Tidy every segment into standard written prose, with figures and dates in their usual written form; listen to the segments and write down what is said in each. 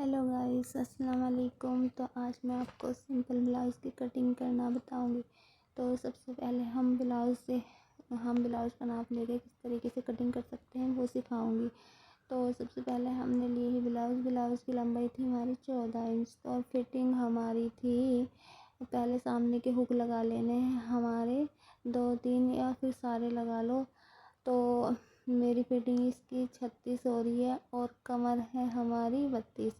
Hello guys, अस्सलाम वालेकुम। तो आज मैं आपको सिंपल ब्लाउज़ की कटिंग करना बताऊंगी। तो सबसे पहले हम ब्लाउज़ का नाप लेके किस तरीके से कटिंग कर सकते हैं वो सिखाऊंगी। तो सबसे पहले हमने ली ही ब्लाउज़ की लंबाई थी हमारी 14 इंच। तो और फिटिंग हमारी थी, पहले सामने के हुक लगा लेने हैं हमारे 2-3 या फिर सारे लगा लो। तो मेरी फिटिंग इसकी 36 हो रही है और कमर है हमारी 32।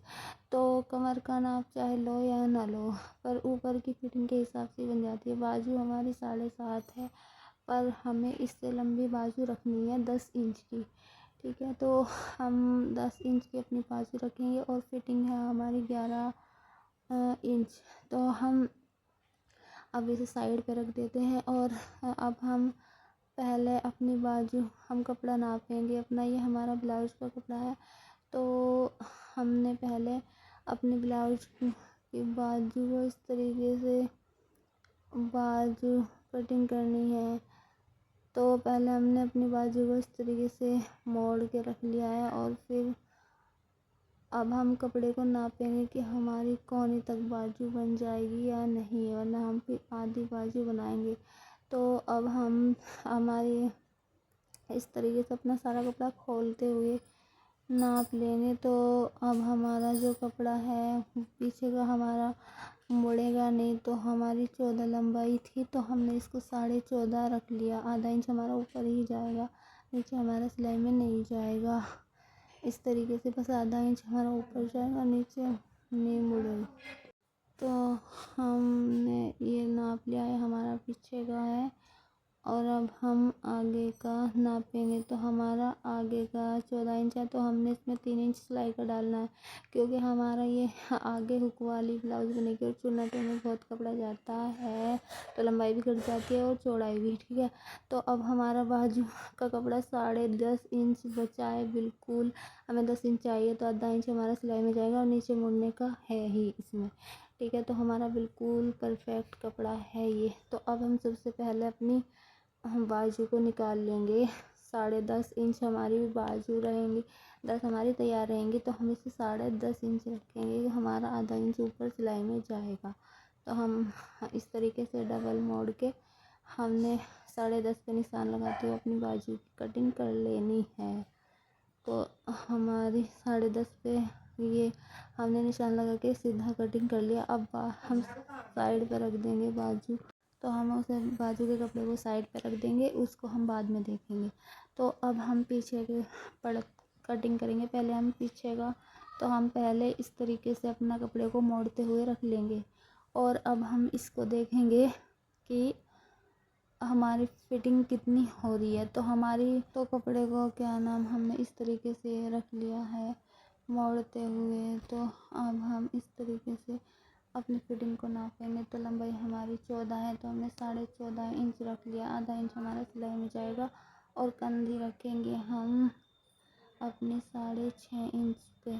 तो कमर का नाप चाहे लो या ना लो, पर ऊपर की फिटिंग के हिसाब से बन जाती है। बाजू हमारी 7.5 है, पर हमें इससे लंबी बाजू रखनी है 10 इंच की। ठीक है, तो हम 10 इंच की अपनी बाजू रखेंगे और फिटिंग है हमारी 11 इंच। तो हम अब इसे साइड पे रख देते हैं और अब हम पहले अपनी बाजू हम कपड़ा नापेंगे अपना। ये हमारा ब्लाउज का कपड़ा है, तो हमने पहले अपनी ब्लाउज की बाजू को इस तरीके से बाजू कटिंग करनी है। तो पहले हमने अपनी बाजू को इस तरीके से मोड़ के रख लिया है और फिर अब हम कपड़े को नापेंगे कि हमारी कोनी तक बाजू बन जाएगी या नहीं, वरना हम फिर आधी बाजू बनाएंगे। तो अब हम हमारी इस तरीके से अपना सारा कपड़ा खोलते हुए नाप लेंगे। तो अब हमारा जो कपड़ा है पीछे का हमारा मुड़ेगा नहीं। तो हमारी 14 लंबाई थी, तो हमने इसको 14.5 रख लिया। आधा इंच हमारा ऊपर ही जाएगा, नीचे हमारा सिलाई में नहीं जाएगा। इस तरीके से बस आधा इंच हमारा ऊपर जाएगा, नीचे नहीं मुड़ेगा। तो हमने ये नाप लिया है, हमारा पीछे का है। और अब हम आगे का नापेंगे। तो हमारा आगे का 14 इंच है, तो हमने इसमें 3 इंच सिलाई का डालना है, क्योंकि हमारा ये आगे हुक वाली ब्लाउज बनेगी और चुन्नटों में बहुत कपड़ा जाता है, तो लंबाई भी घट जाती है और चौड़ाई भी। ठीक है, तो अब हमारा बाजू का कपड़ा 10.5 इंच बचा है बिल्कुल। हमें 10 इंच चाहिए, तो आधा इंच हमारा सिलाई में जाएगा और नीचे मुड़ने का है ही इसमें। ठीक है, तो हमारा बिल्कुल परफेक्ट कपड़ा है ये। तो अब हम सबसे पहले अपनी हम बाजू को निकाल लेंगे। 10.5 इंच हमारी बाजू रहेंगी, 10 हमारी तैयार रहेंगी। तो हम इसे 10.5 इंच रखेंगे, हमारा आधा इंच ऊपर सिलाई में जाएगा। तो हम इस तरीके से डबल मोड़ के हमने 10.5 पे निशान लगाते हुए अपनी बाजू की कटिंग कर लेनी है। तो हमारी 10.5 पे ये हमने निशान लगा के सीधा कटिंग कर लिया। अब हम साइड पे रख देंगे बाजू। तो हम उसे बाजू के कपड़े को साइड पे रख देंगे, उसको हम बाद में देखेंगे। तो अब हम पीछे के कटिंग करेंगे। पहले हम पीछे का, तो हम पहले इस तरीके से अपना कपड़े को मोड़ते हुए रख लेंगे। और अब हम इसको देखेंगे कि हमारी फिटिंग कितनी हो रही है। तो हमारी तो कपड़े को हमने इस तरीके से रख लिया है मोड़ते हुए। तो अब हम इस तरीके से अपनी फिटिंग को नापेंगे। तो लंबाई हमारी 14 है, तो हमने 14.5 इंच रख लिया। आधा इंच हमारा सिलाई में जाएगा और कंधी रखेंगे हम अपने 6.5 इंच पे,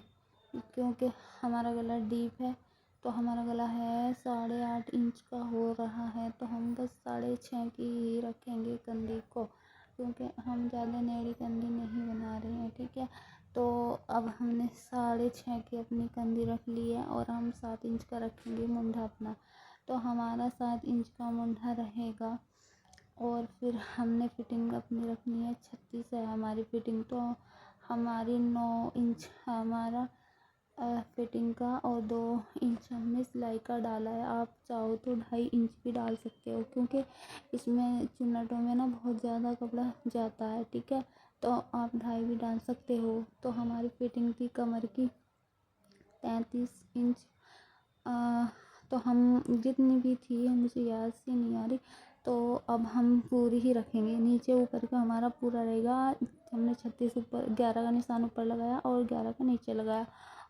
क्योंकि हमारा गला डीप है। तो हमारा गला है 8.5 इंच का हो रहा है, तो हम बस 6.5 की ही रखेंगे कंधी को, क्योंकि हम ज़्यादा नेड़ी कंधी नहीं बना रहे हैं। ठीक है, तो अब हमने 6.5 की अपनी कंधी रख ली है और हम 7 इंच का रखेंगे मुंढा अपना। तो हमारा 7 इंच का मुंढा रहेगा। और फिर हमने फिटिंग अपनी रखनी है 36 है हमारी फिटिंग। तो हमारी 9 इंच हमारा फिटिंग का और 2 इंच हमने सिलाई का डाला है। आप चाहो तो 2.5 इंच भी डाल सकते हो, क्योंकि इसमें चुन्नटों में ना बहुत ज़्यादा कपड़ा जाता है। ठीक है, तो आप 2.5 भी डाल सकते हो। तो हमारी फिटिंग थी कमर की 33 इंच। तो हम जितनी भी थी मुझे याद से नहीं आ रही, तो अब हम पूरी ही रखेंगे। नीचे ऊपर का हमारा पूरा रहेगा। हमने 36 ऊपर 11 का निशान ऊपर लगाया और 11 का नीचे लगाया।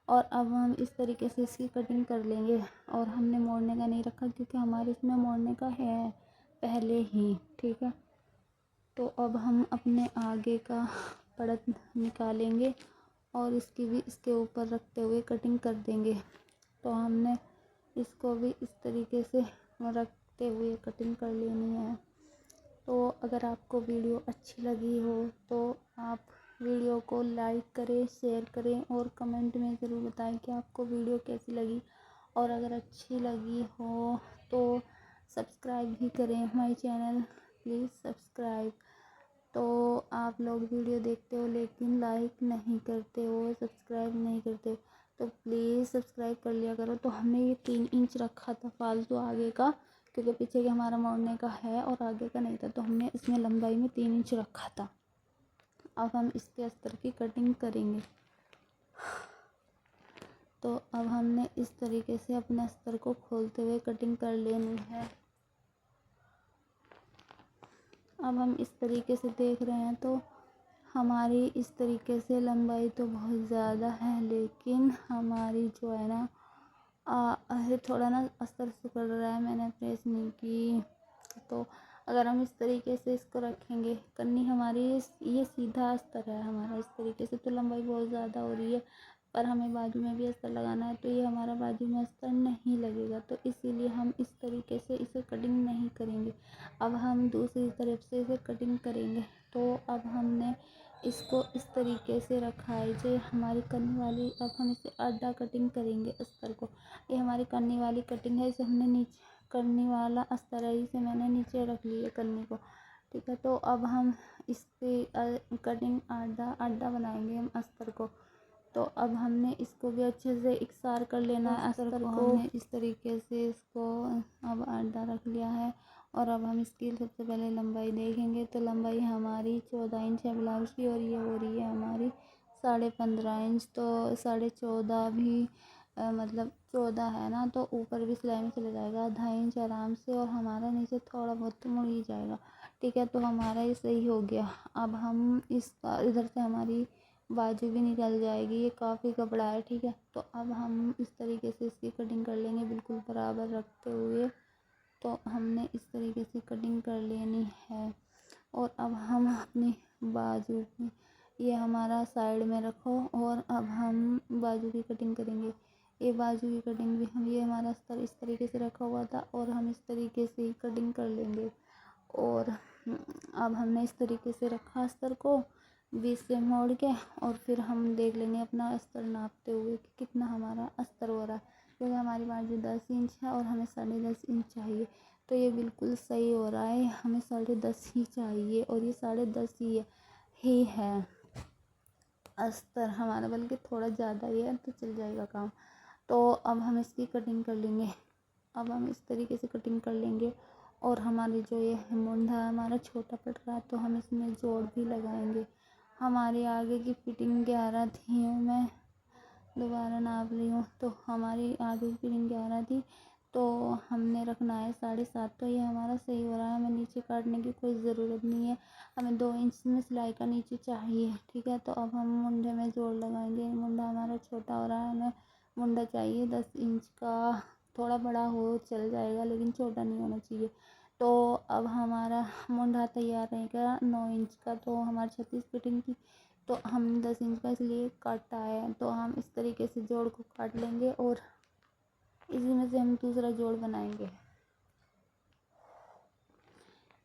और अब हम इस तरीके से इसकी कटिंग कर लेंगे। और हमने मोड़ने का नहीं रखा, क्योंकि हमारे इसमें मोड़ने का है पहले ही। ठीक है, तो अब हम अपने आगे का पड़त निकालेंगे और इसकी भी इसके ऊपर रखते हुए कटिंग कर देंगे। तो हमने इसको भी इस तरीके से रखते हुए कटिंग कर लेनी है। तो अगर आपको वीडियो अच्छी लगी हो तो आप वीडियो को लाइक करें, शेयर करें और कमेंट में ज़रूर बताएं कि आपको वीडियो कैसी लगी। और अगर अच्छी लगी हो तो सब्सक्राइब भी करें हमारे चैनल, प्लीज़ सब्सक्राइब। तो आप लोग वीडियो देखते हो लेकिन लाइक नहीं करते हो, सब्सक्राइब नहीं करते हो, तो प्लीज़ सब्सक्राइब कर लिया करो। तो हमने ये 3 इंच रखा था फालतू आगे का, क्योंकि पीछे के हमारा मोड़ने का है और आगे का नहीं था, तो हमने इसमें लंबाई में 3 इंच रखा था। अब हम इसके अस्तर की कटिंग करेंगे। तो अब हमने इस तरीके से अपने अस्तर को खोलते हुए कटिंग कर लेनी है। अब हम इस तरीके से देख रहे हैं तो हमारी इस तरीके से लंबाई तो बहुत ज़्यादा है, लेकिन हमारी जो है ना थोड़ा ना अस्तर सिकुड़ रहा है, मैंने प्रेस नहीं की। तो अगर हम इस तरीके से इसको रखेंगे, कन्नी हमारी ये सीधा अस्तर है हमारा, इस तरीके से तो लंबाई बहुत ज़्यादा हो रही है, पर हमें बाजू में भी अस्तर लगाना है, तो ये हमारा बाजू में अस्तर नहीं लगेगा, तो इसीलिए हम इस तरीके से इसे कटिंग नहीं करेंगे। अब हम दूसरी तरफ से इसे कटिंग करेंगे। तो अब हमने इसको इस तरीके से रखा है, जो हमारी कन्नी वाली, अब हम इसे आधा कटिंग करेंगे अस्तर को। ये हमारी कन्नी वाली कटिंग है, इसे हमने नीचे कन्नी वाला अस्तर है, इसे मैंने नीचे रख लिया कन्नी को, ठीक है। तो अब हम इसकी कटिंग आधा बनाएंगे हम अस्तर को। तो अब हमने इसको भी अच्छे से इकसार कर लेना है अस्तर को। हमने इस तरीके से इसको अब आधा रख लिया है। और अब हम इसकी सबसे पहले लंबाई देखेंगे, तो लंबाई हमारी 14 इंच है ब्लाउज़ की, और ये हो रही है हमारी 15.5 इंच। तो 14.5 भी मतलब 14 है ना, तो ऊपर भी सिलाई में चला जाएगा आधा इंच आराम से, और हमारा नीचे थोड़ा बहुत मुड़ ही जाएगा, ठीक है। तो हमारा ये सही हो गया। अब हम इस इधर से हमारी बाजू भी निकल जाएगी, ये काफ़ी कपड़ा है, ठीक है। तो अब हम इस तरीके से इसकी कटिंग कर लेंगे बिल्कुल बराबर रखते हुए। तो हमने इस तरीके से कटिंग कर लेनी है। और अब हम अपनी बाजू की, ये हमारा साइड में रखो, और अब हम बाजू की कटिंग करेंगे। ये बाजू की कटिंग भी हम, ये हमारा अस्तर इस तरीके से रखा हुआ था, और हम इस तरीके से ही कटिंग कर लेंगे। और अब हमने इस तरीके से रखा अस्तर को बीच से मोड़ के, और फिर हम देख लेंगे अपना अस्तर नापते हुए कि कितना हमारा अस्तर हो रहा है, क्योंकि हमारी बाजू 10 इंच है और हमें 10.5 इंच चाहिए। तो ये बिल्कुल सही हो रहा है, हमें 10.5 ही चाहिए, और ये 10.5 ही है अस्तर हमारा, बल्कि थोड़ा ज़्यादा ही है तो चल जाएगा काम। तो अब हम इसकी कटिंग कर लेंगे। अब हम इस तरीके से कटिंग कर लेंगे, और हमारी जो ये मुंडा हमारा छोटा पड़ रहा है, तो हम इसमें जोड़ भी लगाएंगे। हमारी आगे की फिटिंग 11 थी, मैं दोबारा नाप रही हूँ, तो हमारी आगे की फिटिंग 11 थी, तो हमने रखना है 7.5। तो ये हमारा सही हो रहा है, हमें नीचे काटने की कोई ज़रूरत नहीं है, हमें 2 इंच में सिलाई का नीचे चाहिए, ठीक है। तो अब हम मुंडे में जोड़ लगाएंगे। मुंडा हमारा छोटा हो रहा है, हमें मुंडा चाहिए 10 इंच का, थोड़ा बड़ा हो चल जाएगा लेकिन छोटा नहीं होना चाहिए। तो अब हमारा मुंडा तैयार रहेगा 9 इंच का, तो हमारी 36 फिटिंग थी, तो हम 10 इंच का इसलिए काटा है। तो हम इस तरीके से जोड़ को काट लेंगे, और इसी में से हम दूसरा जोड़ बनाएंगे।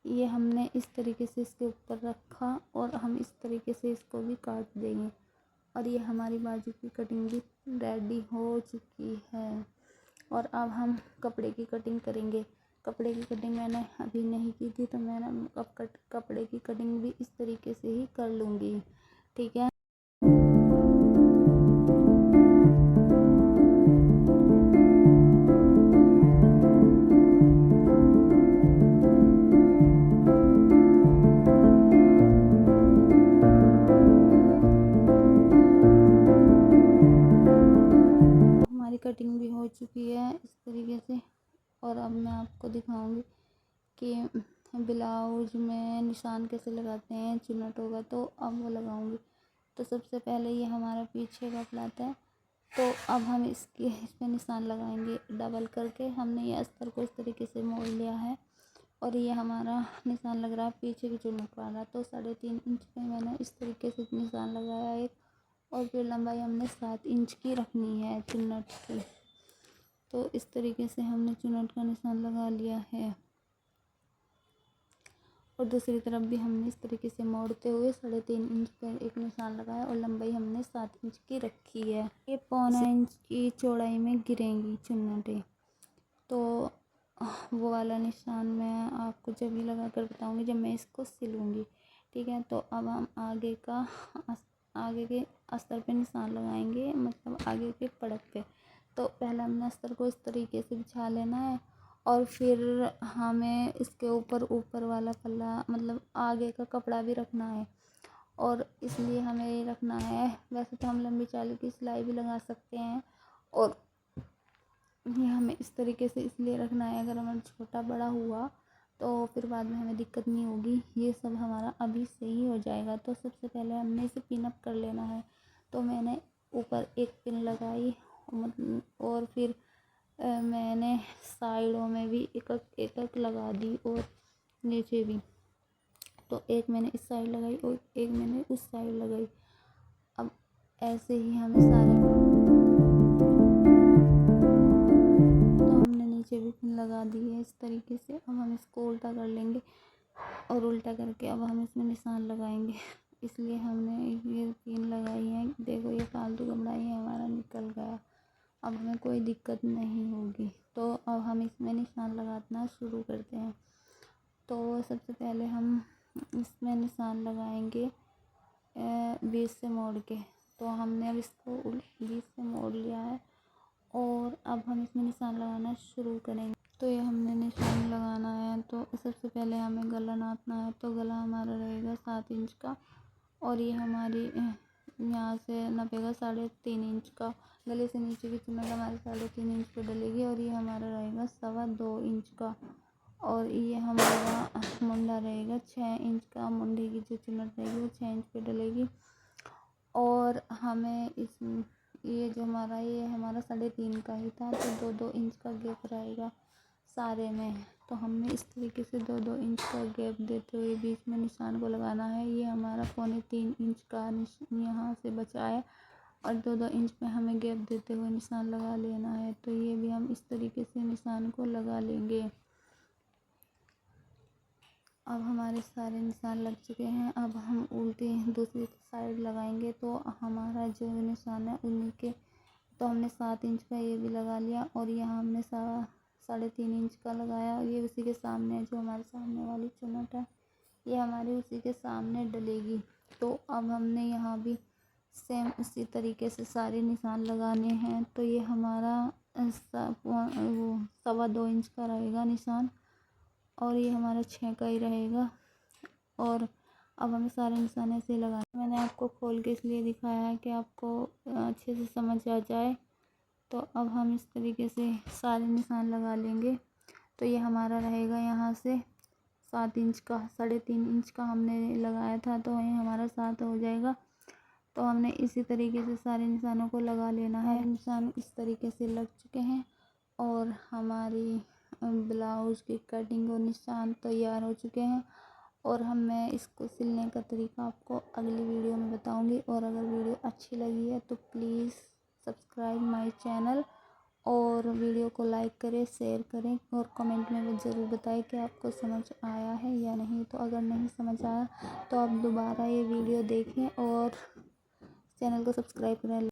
ये हमने इस तरीके से इसके ऊपर रखा, और हम इस तरीके से इसको भी काट देंगे। और ये हमारी बाजू की कटिंग भी रेडी हो चुकी है। और अब हम कपड़े की कटिंग करेंगे। कपड़े की कटिंग मैंने अभी नहीं की थी, तो मैंने अब कपड़े की कटिंग भी इस तरीके से ही कर लूँगी, ठीक है। हमारी कटिंग भी हो चुकी है इस तरीके से। और अब मैं आपको दिखाऊंगी कि ब्लाउज में निशान कैसे लगाते हैं, चुन्नट होगा, तो अब वो लगाऊंगी। तो सबसे पहले ये हमारा पीछे का फ्लैट है, तो अब हम इस पर निशान लगाएंगे डबल करके। हमने ये अस्तर को इस तरीके से मोड़ लिया है, और ये हमारा निशान लग रहा है पीछे की चुन्नट वाला। तो 3.5 इंच पे मैंने इस तरीके से निशान लगाया एक, और फिर लंबाई हमने 7 इंच की रखनी है चुन्नट की। तो इस तरीके से हमने चुन्नट का निशान लगा लिया है। और दूसरी तरफ भी हमने इस तरीके से मोड़ते हुए 3.5 इंच पर एक निशान लगाया और लंबाई हमने 7 इंच की रखी है। ये 1.25 इंच की चौड़ाई में गिरेंगी चुन्नटें। तो वो वाला निशान मैं आपको जब भी लगा कर बताऊँगी जब मैं इसको सिलूँगी, ठीक है। तो अब हम आगे के अस्तर पे निशान लगाएंगे, मतलब आगे के पड़क पे। तो पहले हमने अस्तर को इस तरीके से बिछा लेना है और फिर हमें इसके ऊपर वाला पल्ला, मतलब आगे का कपड़ा भी रखना है। और इसलिए हमें ये रखना है, वैसे तो हम लंबी चाली की सिलाई भी लगा सकते हैं, और ये हमें इस तरीके से इसलिए रखना है अगर हमारा छोटा बड़ा हुआ तो फिर बाद में हमें दिक्कत नहीं होगी। ये सब हमारा अभी से ही हो जाएगा। तो सबसे पहले हमने इसे पिन अप कर लेना है। तो मैंने ऊपर एक पिन लगाई, मतलब, और फिर मैंने साइडों में भी एक लगा दी और नीचे भी। तो एक मैंने इस साइड लगाई और एक मैंने उस साइड लगाई। अब ऐसे ही हमें सारे नीचे भी पिन लगा दी है इस तरीके से। अब हम इसको उल्टा कर लेंगे और उल्टा करके अब हम इसमें निशान लगाएंगे। इसलिए हमने ये पिन लगाई है। देखो ये फालतू कपड़ा ही हमारा निकल गया, अब हमें कोई दिक्कत नहीं होगी। तो अब हम इसमें निशान लगाना शुरू करते हैं। तो सबसे पहले हम इसमें निशान लगाएंगे 20 से मोड़ के। तो हमने अब इसको 20 से मोड़ लिया है और अब हम इसमें निशान लगाना शुरू करेंगे। तो ये हमने निशान लगाना है। तो सबसे पहले हमें गला नापना है। तो गला हमारा रहेगा 7 इंच का और ये हमारी यहाँ से नापेगा 3.5 इंच का। गले से नीचे की चुन्नट हमारी 3.5 इंच पर डलेगी और ये हमारा रहेगा 2.25 इंच का। और ये हमारा मुंडा रहेगा 6 इंच का। मुंडे की जो चुन्नट रहेगी वो 6 इंच पे डलेगी। और हमें ये हमारा 3.5 का ही था, तो 2-2 इंच का गैप रहेगा सारे में। तो हमने इस तरीके से 2-2 इंच का गैप देते हुए बीच में निशान को लगाना है। ये हमारा 2.25 इंच का यहाँ से बचा है और 2-2 इंच में हमें गैप देते हुए निशान लगा लेना है। तो ये भी हम इस तरीके से निशान को लगा लेंगे। अब हमारे सारे निशान लग चुके हैं। अब हम उल्टी दूसरी साइड लगाएंगे। तो हमारा जो निशान है उन्हीं के, तो हमने 7 इंच का ये भी लगा लिया और यहाँ हमने 3.5 इंच का लगाया और ये उसी के सामने, जो हमारे सामने वाली चुन्नट है ये हमारी उसी के सामने डलेगी। तो अब हमने यहाँ भी सेम उसी तरीके से सारे निशान लगाने हैं। तो ये हमारा 2.25 इंच का रहेगा निशान और ये हमारा 6 का ही रहेगा। और अब हमें सारे निशान ऐसे लगाने। मैंने आपको खोल के इसलिए दिखाया है कि आपको अच्छे से समझ आ जाए। तो अब हम इस तरीके से सारे निशान लगा लेंगे। तो ये हमारा रहेगा यहाँ से 7 इंच का, 3.5 इंच का हमने लगाया था, तो ये हमारा 7 हो जाएगा। तो हमने इसी तरीके से सारे निशानों को लगा लेना है। निशान इस तरीके से लग चुके हैं और हमारी ब्लाउज की कटिंग और निशान तैयार हो चुके हैं। और मैं इसको सिलने का तरीका आपको अगली वीडियो में बताऊंगी। और अगर वीडियो अच्छी लगी है तो प्लीज़ सब्सक्राइब माय चैनल और वीडियो को लाइक करें, शेयर करें और कमेंट में भी ज़रूर बताएं कि आपको समझ आया है या नहीं। तो अगर नहीं समझ आया तो आप दोबारा ये वीडियो देखें और चैनल को सब्सक्राइब करें।